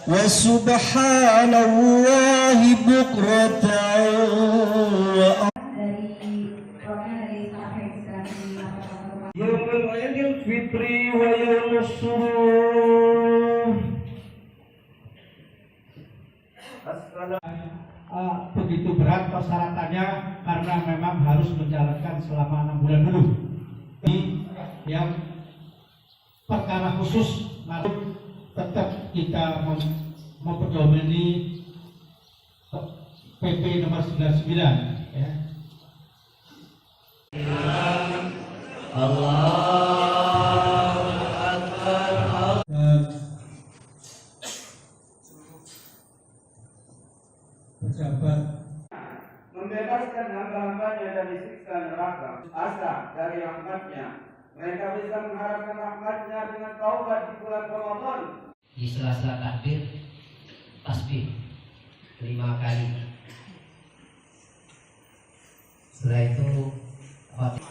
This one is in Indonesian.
وسبحان الله بكرة يوم العيد الفطر ويوم السرور. Begitu berat persyaratannya karena memang harus menjalankan selama 6 bulan dulu. Ini yang perkara khusus, namun tetap kita memperdomeni PP nomor 99 ya. Allahu Akbar. Pejabat membebaskan hamba-hambanya dari siksa neraka, asa dari rahmatnya. Mereka bisa mengharapkan rahmatnya dengan taubat di bulan Ramadan. Di sela-sela takbir tasbih 5 kali. Setelah itu Fatihah.